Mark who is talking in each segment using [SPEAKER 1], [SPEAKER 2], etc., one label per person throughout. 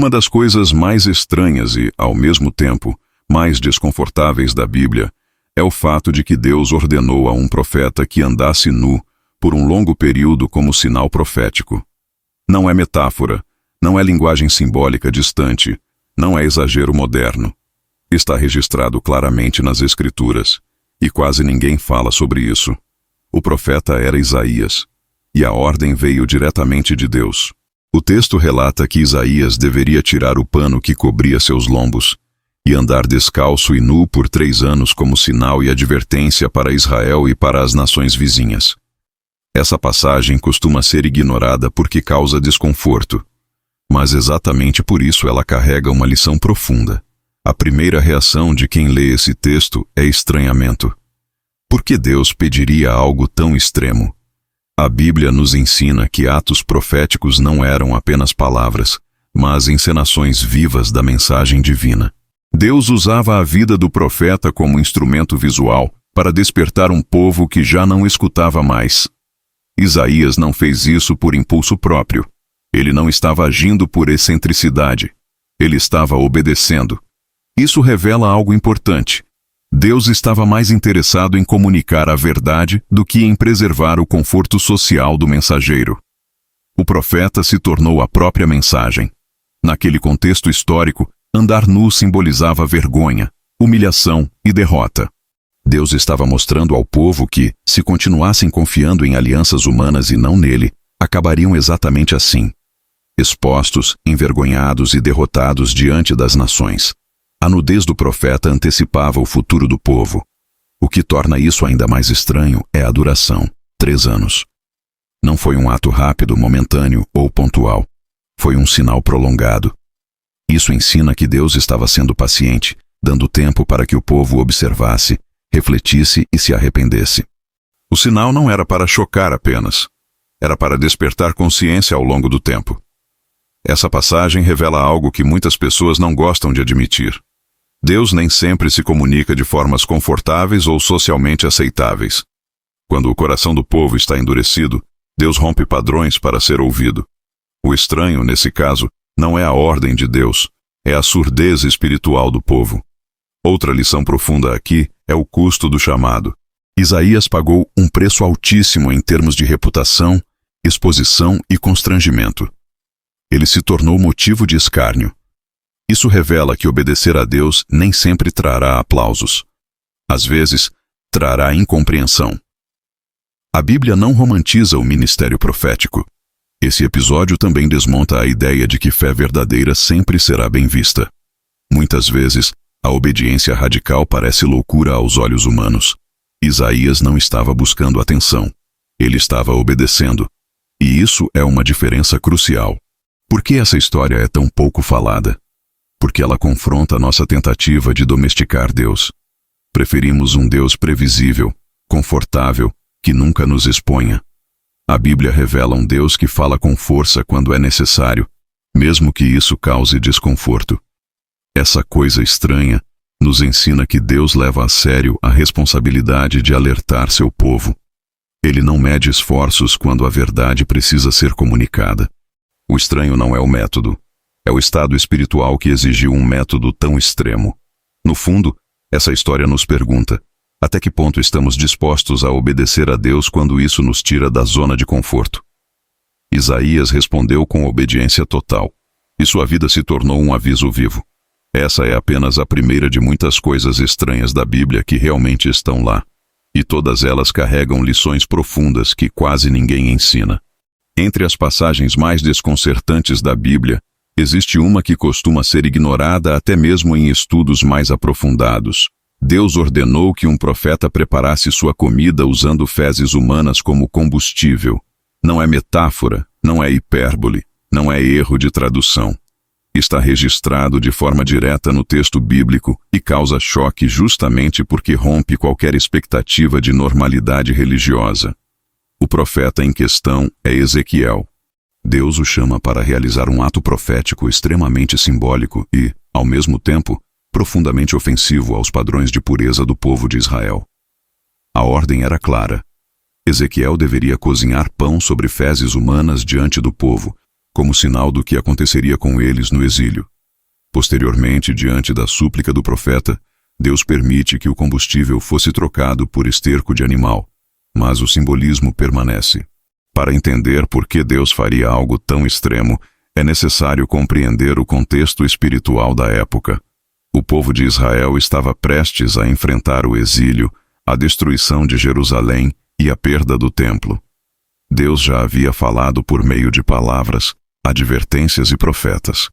[SPEAKER 1] Uma das coisas mais estranhas e, ao mesmo tempo, mais desconfortáveis da Bíblia é o fato de que Deus ordenou a um profeta que andasse nu por um longo período como sinal profético. Não é metáfora, não é linguagem simbólica distante, não é exagero moderno. Está registrado claramente nas Escrituras, e quase ninguém fala sobre isso. O profeta era Isaías, e a ordem veio diretamente de Deus. O texto relata que Isaías deveria tirar o pano que cobria seus lombos e andar descalço e nu por 3 anos como sinal e advertência para Israel e para as nações vizinhas. Essa passagem costuma ser ignorada porque causa desconforto, mas exatamente por isso ela carrega uma lição profunda. A primeira reação de quem lê esse texto é estranhamento. Por que Deus pediria algo tão extremo? A Bíblia nos ensina que atos proféticos não eram apenas palavras, mas encenações vivas da mensagem divina. Deus usava a vida do profeta como instrumento visual para despertar um povo que já não escutava mais. Isaías não fez isso por impulso próprio. Ele não estava agindo por excentricidade. Ele estava obedecendo. Isso revela algo importante. Deus estava mais interessado em comunicar a verdade do que em preservar o conforto social do mensageiro. O profeta se tornou a própria mensagem. Naquele contexto histórico, andar nu simbolizava vergonha, humilhação e derrota. Deus estava mostrando ao povo que, se continuassem confiando em alianças humanas e não nele, acabariam exatamente assim, expostos, envergonhados e derrotados diante das nações. A nudez do profeta antecipava o futuro do povo. O que torna isso ainda mais estranho é a duração, 3 anos. Não foi um ato rápido, momentâneo ou pontual. Foi um sinal prolongado. Isso ensina que Deus estava sendo paciente, dando tempo para que o povo observasse, refletisse e se arrependesse. O sinal não era para chocar apenas. Era para despertar consciência ao longo do tempo. Essa passagem revela algo que muitas pessoas não gostam de admitir. Deus nem sempre se comunica de formas confortáveis ou socialmente aceitáveis. Quando o coração do povo está endurecido, Deus rompe padrões para ser ouvido. O estranho, nesse caso, não é a ordem de Deus, é a surdez espiritual do povo. Outra lição profunda aqui é o custo do chamado. Isaías pagou um preço altíssimo em termos de reputação, exposição e constrangimento. Ele se tornou motivo de escárnio. Isso revela que obedecer a Deus nem sempre trará aplausos. Às vezes, trará incompreensão. A Bíblia não romantiza o ministério profético. Esse episódio também desmonta a ideia de que fé verdadeira sempre será bem vista. Muitas vezes, a obediência radical parece loucura aos olhos humanos. Isaías não estava buscando atenção. Ele estava obedecendo. E isso é uma diferença crucial. Por que essa história é tão pouco falada? Porque ela confronta nossa tentativa de domesticar Deus. Preferimos um Deus previsível, confortável, que nunca nos exponha. A Bíblia revela um Deus que fala com força quando é necessário, mesmo que isso cause desconforto. Essa coisa estranha nos ensina que Deus leva a sério a responsabilidade de alertar seu povo. Ele não mede esforços quando a verdade precisa ser comunicada. O estranho não é o método, é o estado espiritual que exigiu um método tão extremo. No fundo, essa história nos pergunta: até que ponto estamos dispostos a obedecer a Deus quando isso nos tira da zona de conforto? Isaías respondeu com obediência total, e sua vida se tornou um aviso vivo. Essa é apenas a primeira de muitas coisas estranhas da Bíblia que realmente estão lá, e todas elas carregam lições profundas que quase ninguém ensina. Entre as passagens mais desconcertantes da Bíblia, existe uma que costuma ser ignorada até mesmo em estudos mais aprofundados. Deus ordenou que um profeta preparasse sua comida usando fezes humanas como combustível. Não é metáfora, não é hipérbole, não é erro de tradução. Está registrado de forma direta no texto bíblico e causa choque justamente porque rompe qualquer expectativa de normalidade religiosa. O profeta em questão é Ezequiel. Deus o chama para realizar um ato profético extremamente simbólico e, ao mesmo tempo, profundamente ofensivo aos padrões de pureza do povo de Israel. A ordem era clara. Ezequiel deveria cozinhar pão sobre fezes humanas diante do povo, como sinal do que aconteceria com eles no exílio. Posteriormente, diante da súplica do profeta, Deus permite que o combustível fosse trocado por esterco de animal, mas o simbolismo permanece. Para entender por que Deus faria algo tão extremo, é necessário compreender o contexto espiritual da época. O povo de Israel estava prestes a enfrentar o exílio, a destruição de Jerusalém e a perda do templo. Deus já havia falado por meio de palavras, advertências e profetas.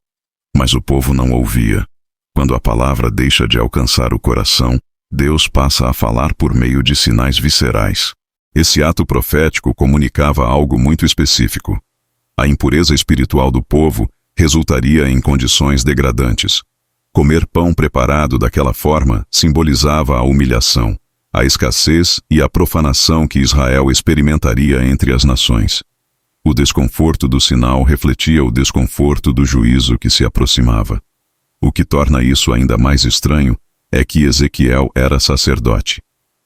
[SPEAKER 1] Mas o povo não ouvia. Quando a palavra deixa de alcançar o coração, Deus passa a falar por meio de sinais viscerais. Esse ato profético comunicava algo muito específico. A impureza espiritual do povo resultaria em condições degradantes. Comer pão preparado daquela forma simbolizava a humilhação, a escassez e a profanação que Israel experimentaria entre as nações. O desconforto do sinal refletia o desconforto do juízo que se aproximava. O que torna isso ainda mais estranho é que Ezequiel era sacerdote.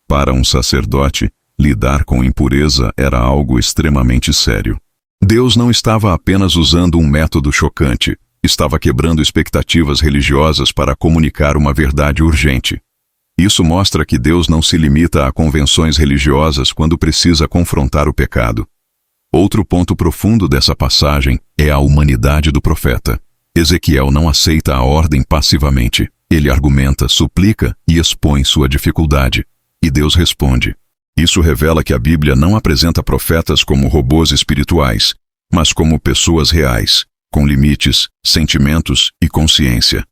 [SPEAKER 1] Para um sacerdote, lidar com impureza era algo extremamente sério. Deus não estava apenas usando um método chocante, estava quebrando expectativas religiosas para comunicar uma verdade urgente. Isso mostra que Deus não se limita a convenções religiosas quando precisa confrontar o pecado. Outro ponto profundo dessa passagem é a humanidade do profeta. Ezequiel não aceita a ordem passivamente. Ele argumenta, suplica e expõe sua dificuldade. E Deus responde. Isso revela que a Bíblia não apresenta profetas como robôs espirituais, mas como pessoas reais, com limites, sentimentos e consciência.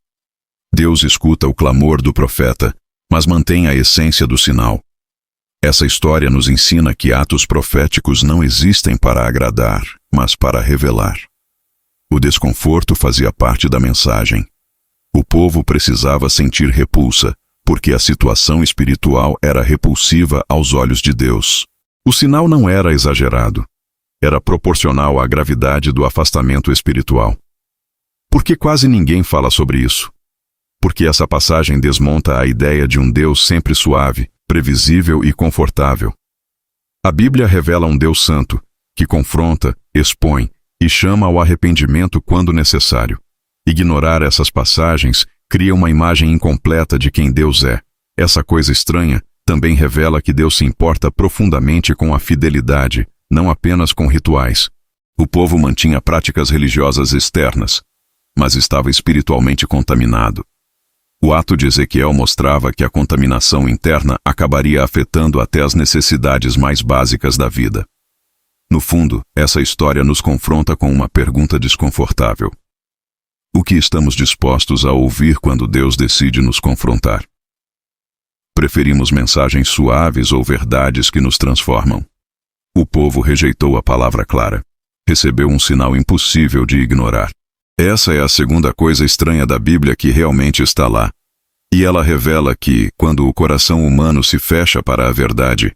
[SPEAKER 1] Deus escuta o clamor do profeta, mas mantém a essência do sinal. Essa história nos ensina que atos proféticos não existem para agradar, mas para revelar. O desconforto fazia parte da mensagem. O povo precisava sentir repulsa, porque a situação espiritual era repulsiva aos olhos de Deus. O sinal não era exagerado. Era proporcional à gravidade do afastamento espiritual. Por que quase ninguém fala sobre isso? Porque essa passagem desmonta a ideia de um Deus sempre suave, previsível e confortável. A Bíblia revela um Deus santo, que confronta, expõe e chama ao arrependimento quando necessário. Ignorar essas passagens cria uma imagem incompleta de quem Deus é. Essa coisa estranha também revela que Deus se importa profundamente com a fidelidade, não apenas com rituais. O povo mantinha práticas religiosas externas, mas estava espiritualmente contaminado. O ato de Ezequiel mostrava que a contaminação interna acabaria afetando até as necessidades mais básicas da vida. No fundo, essa história nos confronta com uma pergunta desconfortável. O que estamos dispostos a ouvir quando Deus decide nos confrontar? Preferimos mensagens suaves ou verdades que nos transformam? O povo rejeitou a palavra clara. Recebeu um sinal impossível de ignorar. Essa é a segunda coisa estranha da Bíblia que realmente está lá. E ela revela que, quando o coração humano se fecha para a verdade,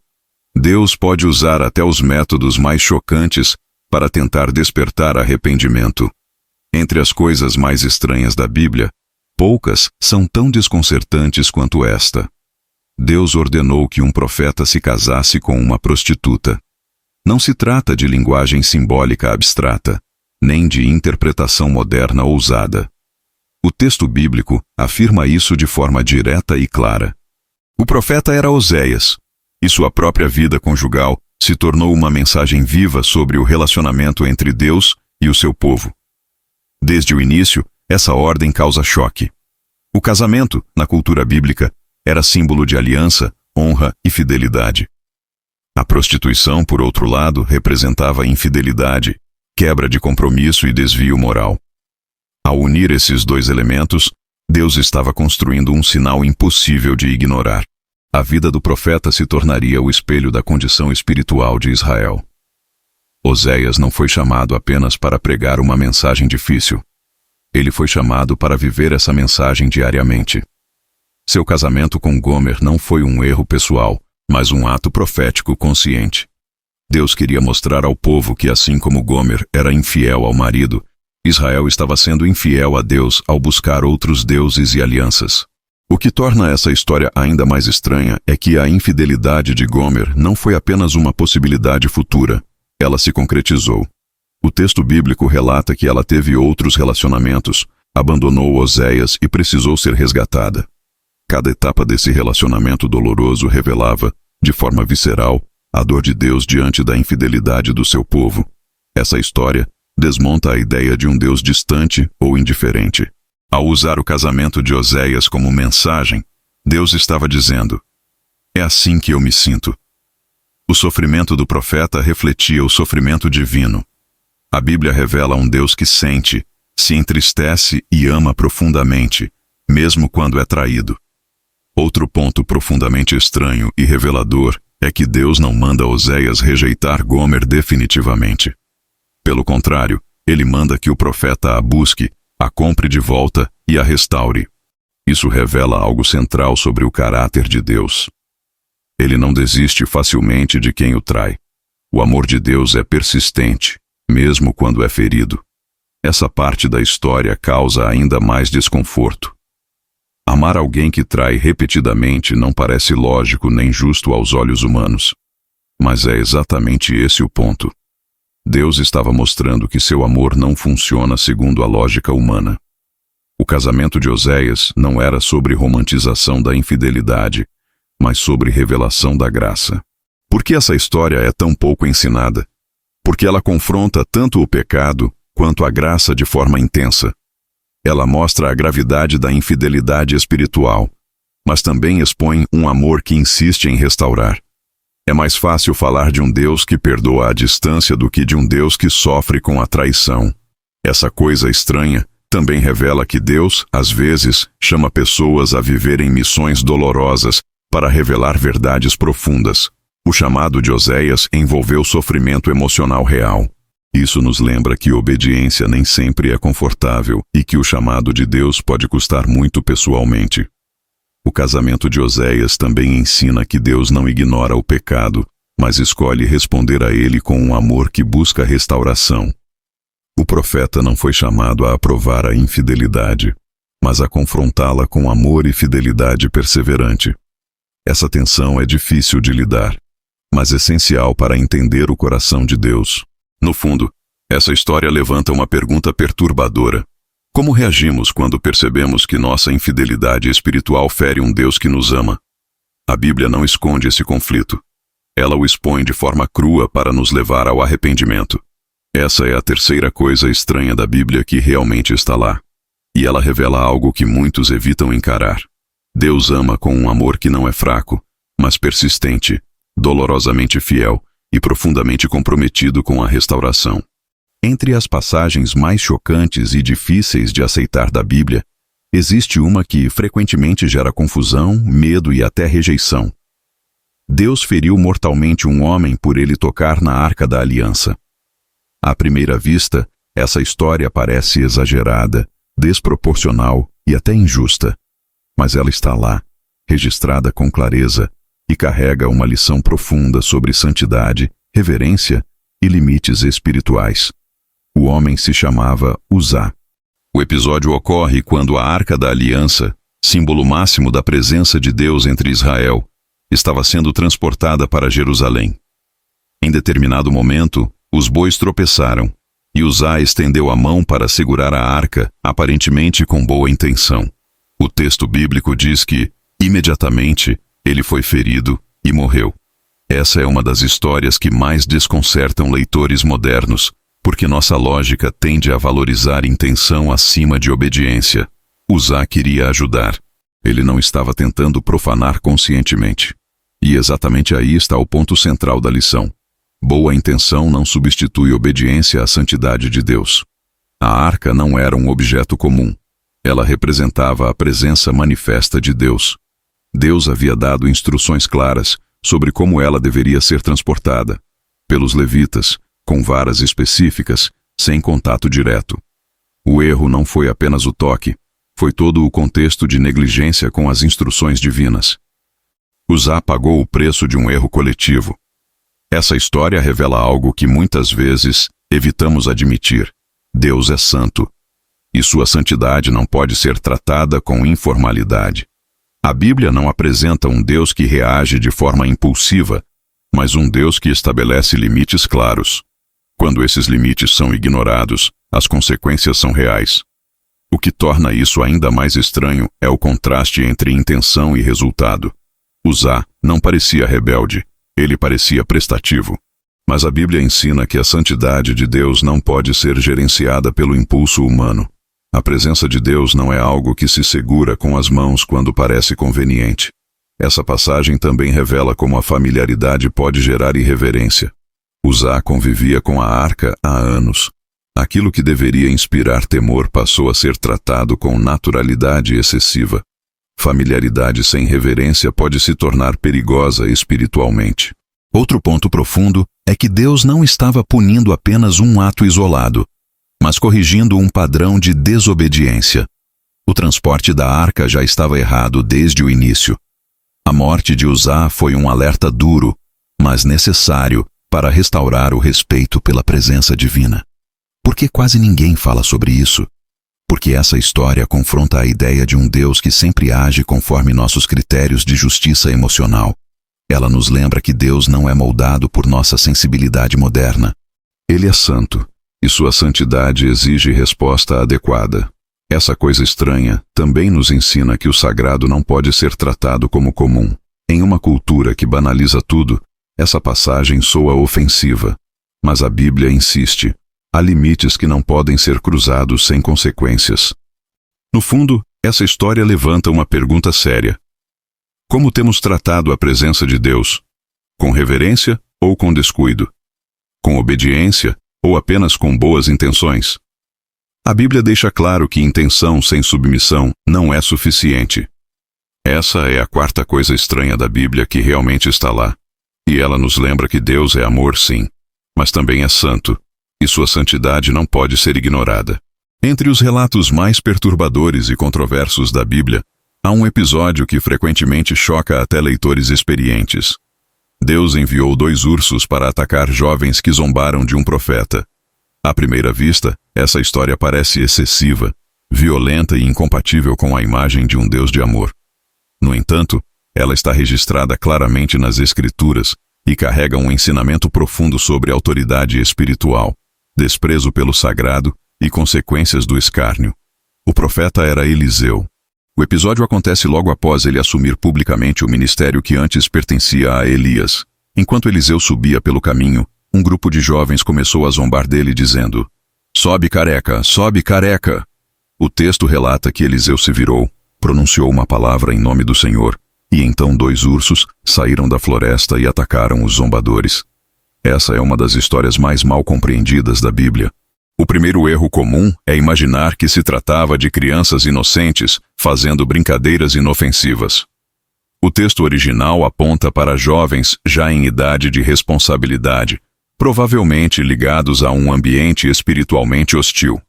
[SPEAKER 1] Deus pode usar até os métodos mais chocantes para tentar despertar arrependimento. Entre as coisas mais estranhas da Bíblia, poucas são tão desconcertantes quanto esta. Deus ordenou que um profeta se casasse com uma prostituta. Não se trata de linguagem simbólica abstrata, nem de interpretação moderna ousada. O texto bíblico afirma isso de forma direta e clara. O profeta era Oséias, e sua própria vida conjugal se tornou uma mensagem viva sobre o relacionamento entre Deus e o seu povo. Desde o início, essa ordem causa choque. O casamento, na cultura bíblica, era símbolo de aliança, honra e fidelidade. A prostituição, por outro lado, representava infidelidade, quebra de compromisso e desvio moral. Ao unir esses dois elementos, Deus estava construindo um sinal impossível de ignorar. A vida do profeta se tornaria o espelho da condição espiritual de Israel. Oséias não foi chamado apenas para pregar uma mensagem difícil. Ele foi chamado para viver essa mensagem diariamente. Seu casamento com Gomer não foi um erro pessoal, mas um ato profético consciente. Deus queria mostrar ao povo que, assim como Gomer era infiel ao marido, Israel estava sendo infiel a Deus ao buscar outros deuses e alianças. O que torna essa história ainda mais estranha é que a infidelidade de Gomer não foi apenas uma possibilidade futura, ela se concretizou. O texto bíblico relata que ela teve outros relacionamentos, abandonou Oséias e precisou ser resgatada. Cada etapa desse relacionamento doloroso revelava, de forma visceral, a dor de Deus diante da infidelidade do seu povo. Essa história desmonta a ideia de um Deus distante ou indiferente. Ao usar o casamento de Oséias como mensagem, Deus estava dizendo: é assim que eu me sinto. O sofrimento do profeta refletia o sofrimento divino. A Bíblia revela um Deus que sente, se entristece e ama profundamente, mesmo quando é traído. Outro ponto profundamente estranho e revelador é que Deus não manda Oséias rejeitar Gomer definitivamente. Pelo contrário, ele manda que o profeta a busque, a compre de volta e a restaure. Isso revela algo central sobre o caráter de Deus. Ele não desiste facilmente de quem o trai. O amor de Deus é persistente, mesmo quando é ferido. Essa parte da história causa ainda mais desconforto. Amar alguém que trai repetidamente não parece lógico nem justo aos olhos humanos. Mas é exatamente esse o ponto. Deus estava mostrando que seu amor não funciona segundo a lógica humana. O casamento de Oséias não era sobre romantização da infidelidade, mas sobre revelação da graça. Por que essa história é tão pouco ensinada? Porque ela confronta tanto o pecado quanto a graça de forma intensa. Ela mostra a gravidade da infidelidade espiritual, mas também expõe um amor que insiste em restaurar. É mais fácil falar de um Deus que perdoa à distância do que de um Deus que sofre com a traição. Essa coisa estranha também revela que Deus, às vezes, chama pessoas a viverem missões dolorosas para revelar verdades profundas. O chamado de Oséias envolveu sofrimento emocional real. Isso nos lembra que obediência nem sempre é confortável e que o chamado de Deus pode custar muito pessoalmente. O casamento de Oséias também ensina que Deus não ignora o pecado, mas escolhe responder a ele com um amor que busca restauração. O profeta não foi chamado a aprovar a infidelidade, mas a confrontá-la com amor e fidelidade perseverante. Essa tensão é difícil de lidar, mas essencial para entender o coração de Deus. No fundo, essa história levanta uma pergunta perturbadora. Como reagimos quando percebemos que nossa infidelidade espiritual fere um Deus que nos ama? A Bíblia não esconde esse conflito. Ela o expõe de forma crua para nos levar ao arrependimento. Essa é a terceira coisa estranha da Bíblia que realmente está lá. E ela revela algo que muitos evitam encarar. Deus ama com um amor que não é fraco, mas persistente, dolorosamente fiel e profundamente comprometido com a restauração. Entre as passagens mais chocantes e difíceis de aceitar da Bíblia, existe uma que frequentemente gera confusão, medo e até rejeição. Deus feriu mortalmente um homem por ele tocar na Arca da Aliança. À primeira vista, essa história parece exagerada, desproporcional e até injusta. Mas ela está lá, registrada com clareza, e carrega uma lição profunda sobre santidade, reverência e limites espirituais. O homem se chamava Uzá. O episódio ocorre quando a Arca da Aliança, símbolo máximo da presença de Deus entre Israel, estava sendo transportada para Jerusalém. Em determinado momento, os bois tropeçaram, e Uzá estendeu a mão para segurar a arca, aparentemente com boa intenção. O texto bíblico diz que, imediatamente, ele foi ferido e morreu. Essa é uma das histórias que mais desconcertam leitores modernos, porque nossa lógica tende a valorizar intenção acima de obediência. Uzá queria ajudar. Ele não estava tentando profanar conscientemente. E exatamente aí está o ponto central da lição. Boa intenção não substitui obediência à santidade de Deus. A arca não era um objeto comum. Ela representava a presença manifesta de Deus. Deus havia dado instruções claras sobre como ela deveria ser transportada, pelos levitas, com varas específicas, sem contato direto. O erro não foi apenas o toque, foi todo o contexto de negligência com as instruções divinas. Uzá pagou o preço de um erro coletivo. Essa história revela algo que muitas vezes evitamos admitir. Deus é santo, e sua santidade não pode ser tratada com informalidade. A Bíblia não apresenta um Deus que reage de forma impulsiva, mas um Deus que estabelece limites claros. Quando esses limites são ignorados, as consequências são reais. O que torna isso ainda mais estranho é o contraste entre intenção e resultado. Uzá não parecia rebelde, ele parecia prestativo. Mas a Bíblia ensina que a santidade de Deus não pode ser gerenciada pelo impulso humano. A presença de Deus não é algo que se segura com as mãos quando parece conveniente. Essa passagem também revela como a familiaridade pode gerar irreverência. Uzá convivia com a arca há anos. Aquilo que deveria inspirar temor passou a ser tratado com naturalidade excessiva. Familiaridade sem reverência pode se tornar perigosa espiritualmente. Outro ponto profundo é que Deus não estava punindo apenas um ato isolado, mas corrigindo um padrão de desobediência. O transporte da arca já estava errado desde o início. A morte de Uzá foi um alerta duro, mas necessário para restaurar o respeito pela presença divina. Por que quase ninguém fala sobre isso? Porque essa história confronta a ideia de um Deus que sempre age conforme nossos critérios de justiça emocional. Ela nos lembra que Deus não é moldado por nossa sensibilidade moderna. Ele é santo, e sua santidade exige resposta adequada. Essa coisa estranha também nos ensina que o sagrado não pode ser tratado como comum. Em uma cultura que banaliza tudo, essa passagem soa ofensiva. Mas a Bíblia insiste. Há limites que não podem ser cruzados sem consequências. No fundo, essa história levanta uma pergunta séria. Como temos tratado a presença de Deus? Com reverência ou com descuido? Com obediência ou apenas com boas intenções? A Bíblia deixa claro que intenção sem submissão não é suficiente. Essa é a quarta coisa estranha da Bíblia que realmente está lá. E ela nos lembra que Deus é amor, sim, mas também é santo. E sua santidade não pode ser ignorada. Entre os relatos mais perturbadores e controversos da Bíblia, há um episódio que frequentemente choca até leitores experientes. Deus enviou 2 ursos para atacar jovens que zombaram de um profeta. À primeira vista, essa história parece excessiva, violenta e incompatível com a imagem de um Deus de amor. No entanto, ela está registrada claramente nas Escrituras e carrega um ensinamento profundo sobre autoridade espiritual, desprezo pelo sagrado e consequências do escárnio. O profeta era Eliseu. O episódio acontece logo após ele assumir publicamente o ministério que antes pertencia a Elias. Enquanto Eliseu subia pelo caminho, um grupo de jovens começou a zombar dele dizendo: "Sobe, careca! Sobe, careca!" O texto relata que Eliseu se virou, pronunciou uma palavra em nome do Senhor, e então 2 ursos saíram da floresta e atacaram os zombadores. Essa é uma das histórias mais mal compreendidas da Bíblia. O primeiro erro comum é imaginar que se tratava de crianças inocentes fazendo brincadeiras inofensivas. O texto original aponta para jovens já em idade de responsabilidade, provavelmente ligados a um ambiente espiritualmente hostil.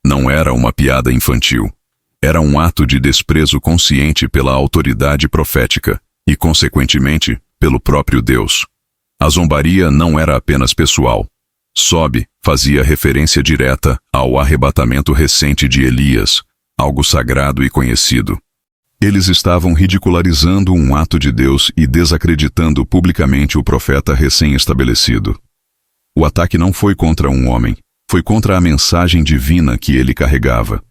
[SPEAKER 1] Não era uma piada infantil. Era um ato de desprezo consciente pela autoridade profética e, consequentemente, pelo próprio Deus. A zombaria não era apenas pessoal. Sobe fazia referência direta ao arrebatamento recente de Elias, algo sagrado e conhecido. Eles estavam ridicularizando um ato de Deus e desacreditando publicamente o profeta recém-estabelecido. O ataque não foi contra um homem, foi contra a mensagem divina que ele carregava.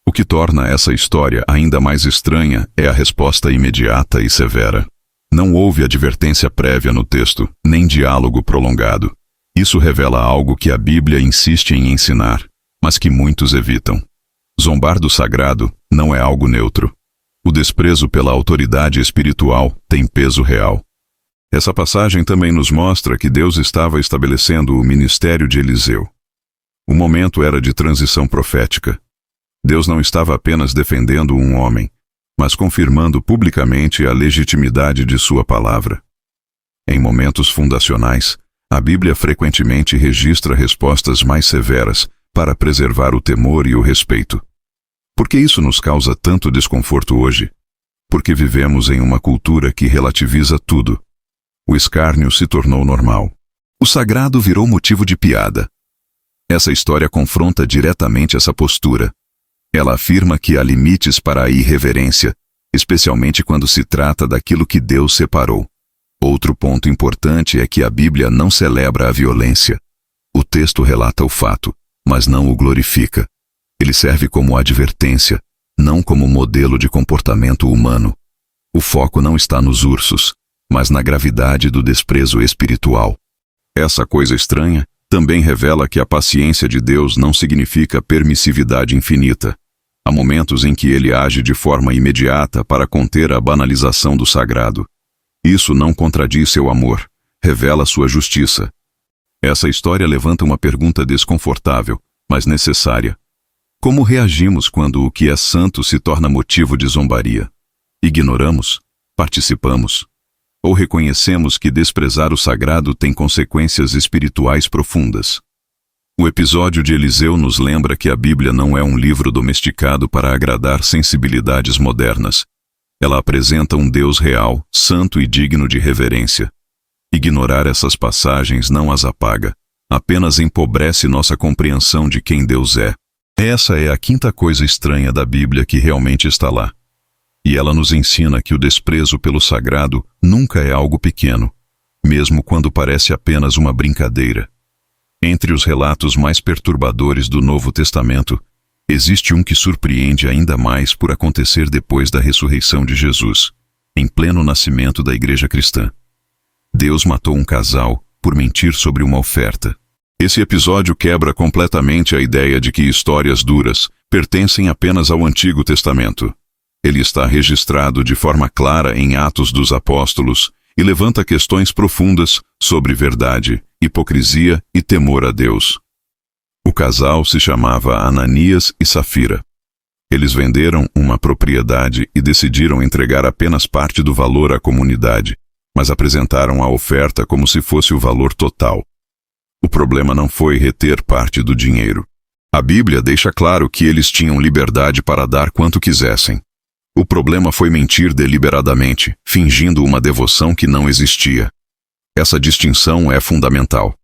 [SPEAKER 1] O que torna essa história ainda mais estranha é a resposta imediata e severa. Não houve advertência prévia no texto, nem diálogo prolongado. Isso revela algo que a Bíblia insiste em ensinar, mas que muitos evitam. Zombar do sagrado não é algo neutro. O desprezo pela autoridade espiritual tem peso real. Essa passagem também nos mostra que Deus estava estabelecendo o ministério de Eliseu. O momento era de transição profética. Deus não estava apenas defendendo um homem, mas confirmando publicamente a legitimidade de sua palavra. Em momentos fundacionais, a Bíblia frequentemente registra respostas mais severas para preservar o temor e o respeito. Por que isso nos causa tanto desconforto hoje? Porque vivemos em uma cultura que relativiza tudo. O escárnio se tornou normal. O sagrado virou motivo de piada. Essa história confronta diretamente essa postura. Ela afirma que há limites para a irreverência, especialmente quando se trata daquilo que Deus separou. Outro ponto importante é que a Bíblia não celebra a violência. O texto relata o fato, mas não o glorifica. Ele serve como advertência, não como modelo de comportamento humano. O foco não está nos ursos, mas na gravidade do desprezo espiritual. Essa coisa estranha também revela que a paciência de Deus não significa permissividade infinita. Há momentos em que ele age de forma imediata para conter a banalização do sagrado. Isso não contradiz seu amor, revela sua justiça. Essa história levanta uma pergunta desconfortável, mas necessária. Como reagimos quando o que é santo se torna motivo de zombaria? Ignoramos? Participamos? Ou reconhecemos que desprezar o sagrado tem consequências espirituais profundas? O episódio de Eliseu nos lembra que a Bíblia não é um livro domesticado para agradar sensibilidades modernas. Ela apresenta um Deus real, santo e digno de reverência. Ignorar essas passagens não as apaga, apenas empobrece nossa compreensão de quem Deus é. Essa é a quinta coisa estranha da Bíblia que realmente está lá. E ela nos ensina que o desprezo pelo sagrado nunca é algo pequeno, mesmo quando parece apenas uma brincadeira. Entre os relatos mais perturbadores do Novo Testamento, existe um que surpreende ainda mais por acontecer depois da ressurreição de Jesus, em pleno nascimento da Igreja cristã. Deus matou um casal por mentir sobre uma oferta. Esse episódio quebra completamente a ideia de que histórias duras pertencem apenas ao Antigo Testamento. Ele está registrado de forma clara em Atos dos Apóstolos e levanta questões profundas sobre verdade, hipocrisia e temor a Deus. O casal se chamava Ananias e Safira. Eles venderam uma propriedade e decidiram entregar apenas parte do valor à comunidade, mas apresentaram a oferta como se fosse o valor total. O problema não foi reter parte do dinheiro. A Bíblia deixa claro que eles tinham liberdade para dar quanto quisessem. O problema foi mentir deliberadamente, fingindo uma devoção que não existia. Essa distinção é fundamental.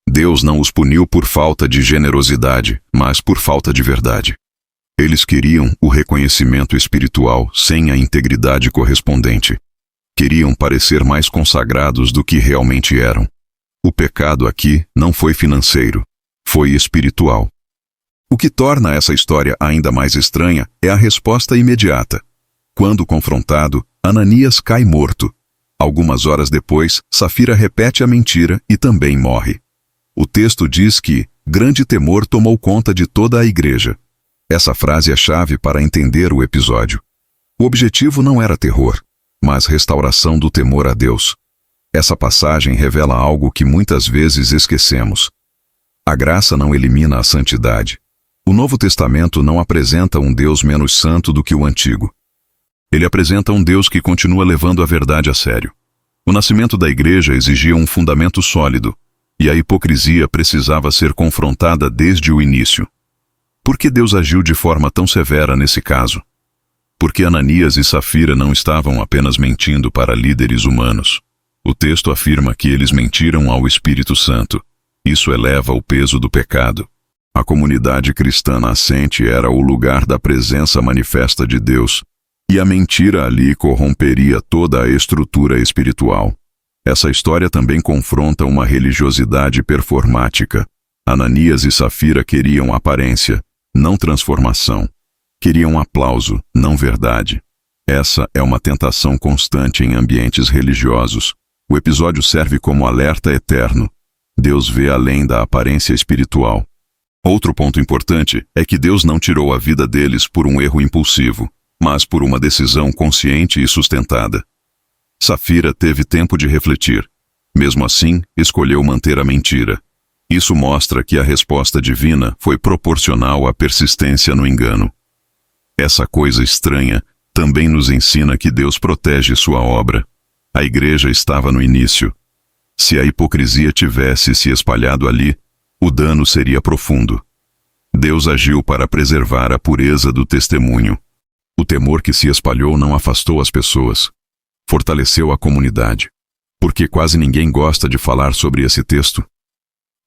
[SPEAKER 1] Deus não os puniu por falta de generosidade, mas por falta de verdade. Eles queriam o reconhecimento espiritual sem a integridade correspondente. Queriam parecer mais consagrados do que realmente eram. O pecado aqui não foi financeiro, foi espiritual. O que torna essa história ainda mais estranha é a resposta imediata. Quando confrontado, Ananias cai morto. Algumas horas depois, Safira repete a mentira e também morre. O texto diz que grande temor tomou conta de toda a igreja. Essa frase é chave para entender o episódio. O objetivo não era terror, mas restauração do temor a Deus. Essa passagem revela algo que muitas vezes esquecemos. A graça não elimina a santidade. O Novo Testamento não apresenta um Deus menos santo do que o Antigo. Ele apresenta um Deus que continua levando a verdade a sério. O nascimento da igreja exigia um fundamento sólido, e a hipocrisia precisava ser confrontada desde o início. Por que Deus agiu de forma tão severa nesse caso? Porque Ananias e Safira não estavam apenas mentindo para líderes humanos. O texto afirma que eles mentiram ao Espírito Santo. Isso eleva o peso do pecado. A comunidade cristã nascente era o lugar da presença manifesta de Deus, e a mentira ali corromperia toda a estrutura espiritual. Essa história também confronta uma religiosidade performática. Ananias e Safira queriam aparência, não transformação. Queriam aplauso, não verdade. Essa é uma tentação constante em ambientes religiosos. O episódio serve como alerta eterno. Deus vê além da aparência espiritual. Outro ponto importante é que Deus não tirou a vida deles por um erro impulsivo, mas por uma decisão consciente e sustentada. Safira teve tempo de refletir. Mesmo assim, escolheu manter a mentira. Isso mostra que a resposta divina foi proporcional à persistência no engano. Essa coisa estranha também nos ensina que Deus protege sua obra. A igreja estava no início. Se a hipocrisia tivesse se espalhado ali, o dano seria profundo. Deus agiu para preservar a pureza do testemunho. O temor que se espalhou não afastou as pessoas. Fortaleceu a comunidade. Por que quase ninguém gosta de falar sobre esse texto?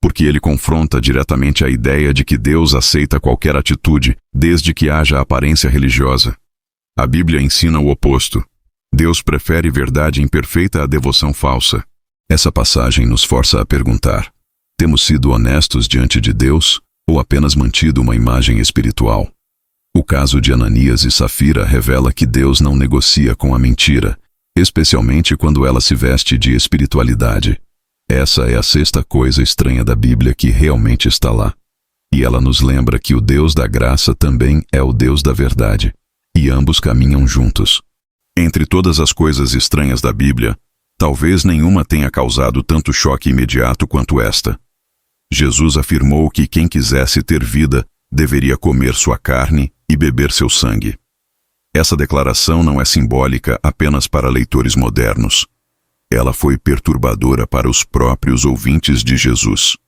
[SPEAKER 1] Porque ele confronta diretamente a ideia de que Deus aceita qualquer atitude, desde que haja aparência religiosa. A Bíblia ensina o oposto. Deus prefere verdade imperfeita à devoção falsa. Essa passagem nos força a perguntar: Temos sido honestos diante de Deus ou apenas mantido uma imagem espiritual? O caso de Ananias e Safira revela que Deus não negocia com a mentira, especialmente quando ela se veste de espiritualidade. Essa é a sexta coisa estranha da Bíblia que realmente está lá. E ela nos lembra que o Deus da graça também é o Deus da verdade, e ambos caminham juntos. Entre todas as coisas estranhas da Bíblia, talvez nenhuma tenha causado tanto choque imediato quanto esta. Jesus afirmou que quem quisesse ter vida deveria comer sua carne e beber seu sangue. Essa declaração não é simbólica apenas para leitores modernos. Ela foi perturbadora para os próprios ouvintes de Jesus.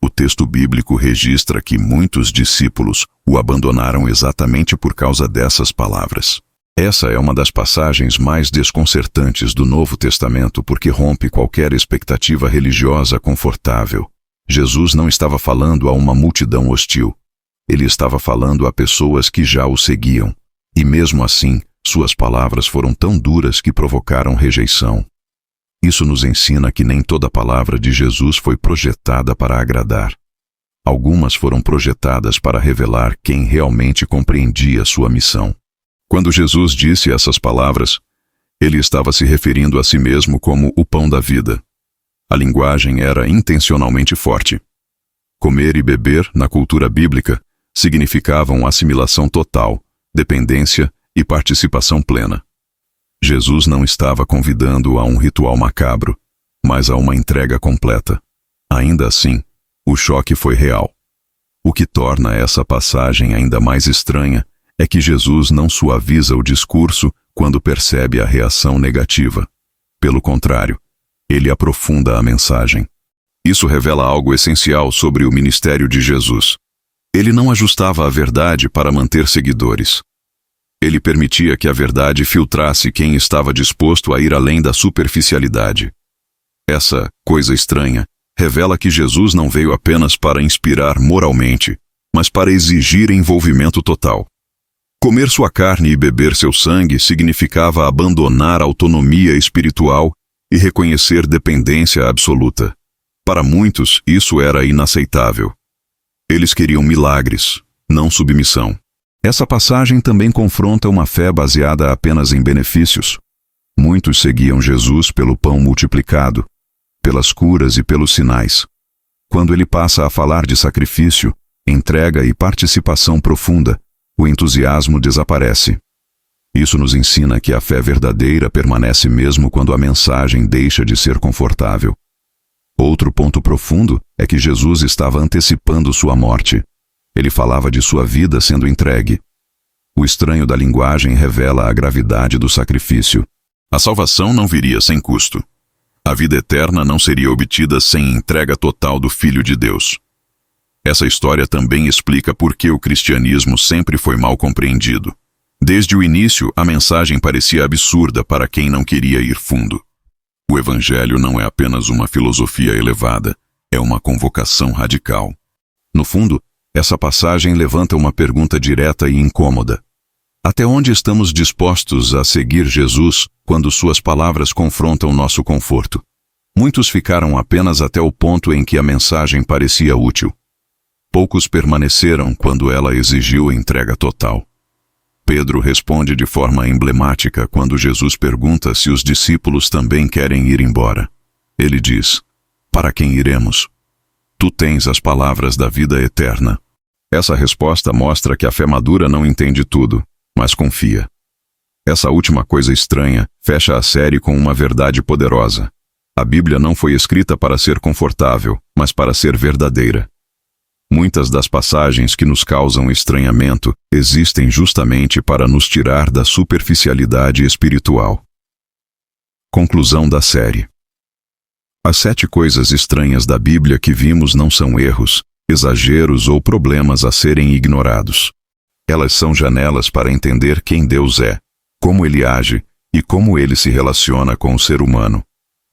[SPEAKER 1] O texto bíblico registra que muitos discípulos o abandonaram exatamente por causa dessas palavras. Essa é uma das passagens mais desconcertantes do Novo Testamento porque rompe qualquer expectativa religiosa confortável. Jesus não estava falando a uma multidão hostil. Ele estava falando a pessoas que já o seguiam. E mesmo assim, suas palavras foram tão duras que provocaram rejeição. Isso nos ensina que nem toda palavra de Jesus foi projetada para agradar. Algumas foram projetadas para revelar quem realmente compreendia sua missão. Quando Jesus disse essas palavras, ele estava se referindo a si mesmo como o pão da vida. A linguagem era intencionalmente forte. Comer e beber, na cultura bíblica, significavam assimilação total, dependência e participação plena. Jesus não estava convidando a um ritual macabro, mas a uma entrega completa. Ainda assim, o choque foi real. O que torna essa passagem ainda mais estranha é que Jesus não suaviza o discurso quando percebe a reação negativa. Pelo contrário, ele aprofunda a mensagem. Isso revela algo essencial sobre o ministério de Jesus. Ele não ajustava a verdade para manter seguidores. Ele permitia que a verdade filtrasse quem estava disposto a ir além da superficialidade. Essa coisa estranha revela que Jesus não veio apenas para inspirar moralmente, mas para exigir envolvimento total. Comer sua carne e beber seu sangue significava abandonar a autonomia espiritual e reconhecer dependência absoluta. Para muitos, isso era inaceitável. Eles queriam milagres, não submissão. Essa passagem também confronta uma fé baseada apenas em benefícios. Muitos seguiam Jesus pelo pão multiplicado, pelas curas e pelos sinais. Quando ele passa a falar de sacrifício, entrega e participação profunda, o entusiasmo desaparece. Isso nos ensina que a fé verdadeira permanece mesmo quando a mensagem deixa de ser confortável. Outro ponto profundo é que Jesus estava antecipando sua morte. Ele falava de sua vida sendo entregue. O estranho da linguagem revela a gravidade do sacrifício. A salvação não viria sem custo. A vida eterna não seria obtida sem entrega total do Filho de Deus. Essa história também explica por que o cristianismo sempre foi mal compreendido. Desde o início, a mensagem parecia absurda para quem não queria ir fundo. O Evangelho não é apenas uma filosofia elevada, é uma convocação radical. No fundo, essa passagem levanta uma pergunta direta e incômoda. Até onde estamos dispostos a seguir Jesus quando suas palavras confrontam nosso conforto? Muitos ficaram apenas até o ponto em que a mensagem parecia útil. Poucos permaneceram quando ela exigiu entrega total. Pedro responde de forma emblemática quando Jesus pergunta se os discípulos também querem ir embora. Ele diz: "Para quem iremos? Tu tens as palavras da vida eterna." Essa resposta mostra que a fé madura não entende tudo, mas confia. Essa última coisa estranha fecha a série com uma verdade poderosa. A Bíblia não foi escrita para ser confortável, mas para ser verdadeira. Muitas das passagens que nos causam estranhamento existem justamente para nos tirar da superficialidade espiritual. Conclusão da série. As 7 coisas estranhas da Bíblia que vimos não são erros, exageros ou problemas a serem ignorados. Elas são janelas para entender quem Deus é, como Ele age e como Ele se relaciona com o ser humano.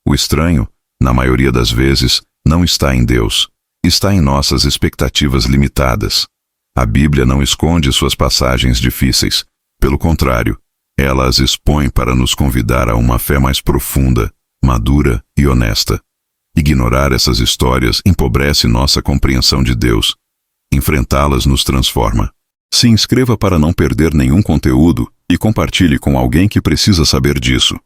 [SPEAKER 1] O estranho, na maioria das vezes, não está em Deus, está em nossas expectativas limitadas. A Bíblia não esconde suas passagens difíceis. Pelo contrário, ela as expõe para nos convidar a uma fé mais profunda, madura e honesta. Ignorar essas histórias empobrece nossa compreensão de Deus. Enfrentá-las nos transforma. Se inscreva para não perder nenhum conteúdo e compartilhe com alguém que precisa saber disso.